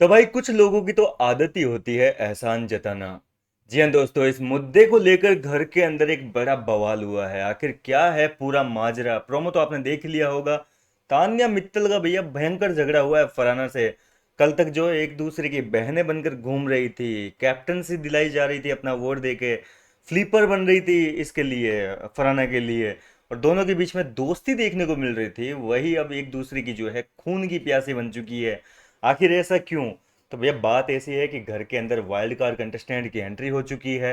तो भाई कुछ लोगों की तो आदत ही होती है एहसान जताना। जी हाँ दोस्तों, इस मुद्दे को लेकर घर के अंदर एक बड़ा बवाल हुआ है। आखिर क्या है पूरा माजरा? प्रोमो तो आपने देख लिया होगा। तान्या मित्तल का भैया भयंकर झगड़ा हुआ है फरहाना से। कल तक जो एक दूसरे की बहनें बनकर घूम रही थी, कैप्टनसी दिलाई जा रही थी अपना वोट देके, फ्लीपर बन रही थी इसके लिए, फरहाना के लिए, और दोनों के बीच में दोस्ती देखने को मिल रही थी, वही अब एक दूसरे की जो है खून की प्यासी बन चुकी है। आखिर ऐसा क्यों? तो भैया बात ऐसी है कि घर के अंदर वाइल्ड कार्ड कंटेस्टेंट की एंट्री हो चुकी है।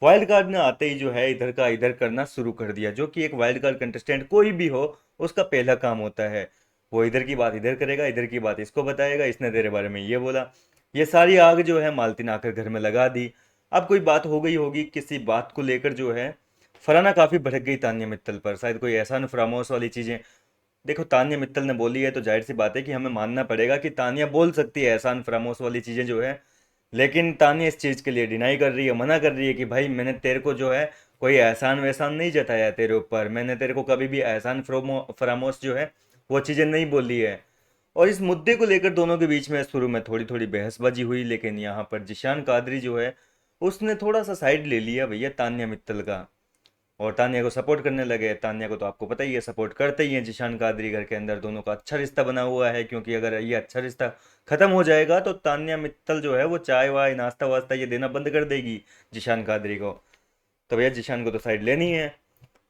वाइल्ड कार्ड ने आते ही जो है इधर का इधर करना शुरू कर दिया, जो कि एक वाइल्ड कार्ड कंटेस्टेंट कोई भी हो उसका पहला काम होता है। वो इधर की बात इधर करेगा, इधर की बात इसको बताएगा, इसने तेरे बारे में ये बोला। ये सारी आग जो है मालती ने आकर घर में लगा दी। अब कोई बात हो गई होगी किसी बात को लेकर जो है, फरहाना काफी भड़क गई तान्या मित्तल पर, शायद कोई एहसान फरामोश वाली चीजें। देखो तान्या मित्तल ने बोली है तो जाहिर सी बात है कि हमें मानना पड़ेगा कि तान्या बोल सकती है एहसान फरामोश वाली चीज़ें जो है। लेकिन तान्या इस चीज़ के लिए डिनाई कर रही है, मना कर रही है कि भाई मैंने तेरे को जो है कोई एहसान वहसान नहीं जताया है तेरे ऊपर, मैंने तेरे को कभी भी एहसान फरामोश जो है वो चीज़ें नहीं बोली है। और इस मुद्दे को लेकर दोनों के बीच में शुरू में थोड़ी थोड़ी बहसबाजी हुई, लेकिन यहाँ पर जिशान कादरी जो है उसने थोड़ा सा साइड ले लिया भैया तान्या मित्तल का, और तान्या को सपोर्ट करने लगे। तान्या को तो आपको पता ही है, सपोर्ट करते ही हैं जिशान कादरी। घर के अंदर दोनों का अच्छा रिश्ता बना हुआ है, क्योंकि अगर ये अच्छा रिश्ता खत्म हो जाएगा तो तान्या मित्तल जो है वो चाय वाय नाश्ता वास्ता ये देना बंद कर देगी जिशान कादरी को। तो भैया जिशान को तो साइड लेनी है।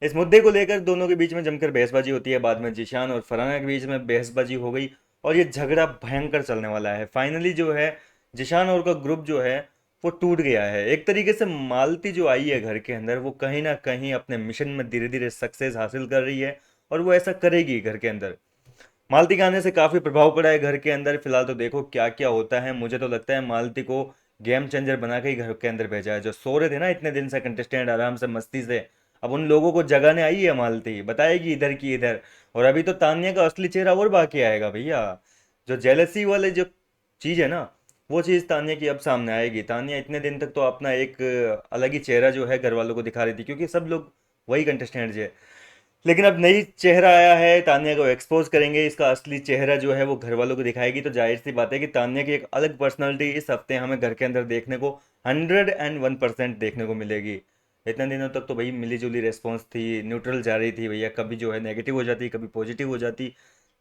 इस मुद्दे को लेकर दोनों के बीच में जमकर बहसबाजी होती है, बाद में जिशान और फरहाना के बीच में बहसबाजी हो गई, और ये झगड़ा भयंकर चलने वाला है। फाइनली जो है जिशान और का ग्रुप जो है वो टूट गया है एक तरीके से। मालती जो आई है घर के अंदर वो कहीं ना कहीं अपने मिशन में धीरे धीरे सक्सेस हासिल कर रही है, और वो ऐसा करेगी घर के अंदर। मालती के आने से काफी प्रभाव पड़ा है घर के अंदर। फिलहाल तो देखो क्या क्या होता है। मुझे तो लगता है मालती को गेम चेंजर बना के ही घर के अंदर भेजा है। जो सो रहे थे ना इतने दिन से कंटेस्टेंट आराम से मस्ती से, अब उन लोगों को जगाने आई है मालती, बताएगी इधर की इधर। और अभी तो तान्या का असली चेहरा और बाकी आएगा भैया। जो जेलसी वाले जो चीज है ना, वो चीज तान्या की अब सामने आएगी। तान्या इतने दिन तक तो अपना एक अलग ही चेहरा जो है घर वालों को दिखा रही थी, क्योंकि सब लोग वही कंटेस्टेंट है। लेकिन अब नई चेहरा आया है, तान्या को एक्सपोज करेंगे, इसका असली चेहरा जो है वो घर वालों को दिखाएगी। तो जाहिर सी बात है कि तान्या की एक अलग पर्सनालिटी इस हफ्ते हमें घर के अंदर देखने को 101% देखने को मिलेगी। इतने दिनों तक तो भाई मिली जुली रेस्पॉन्स थी, न्यूट्रल जा रही थी भैया, कभी जो है नेगेटिव हो जाती, कभी पॉजिटिव हो जाती।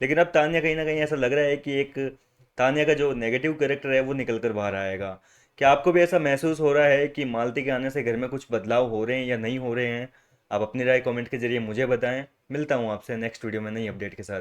लेकिन अब तान्या कहीं ना कहीं ऐसा लग रहा है कि एक तान्या का जो नेगेटिव कैरेक्टर है वो निकल कर बाहर आएगा। क्या आपको भी ऐसा महसूस हो रहा है कि मालती के आने से घर में कुछ बदलाव हो रहे हैं या नहीं हो रहे हैं? आप अपनी राय कमेंट के जरिए मुझे बताएं। मिलता हूँ आपसे नेक्स्ट वीडियो में नई अपडेट के साथ।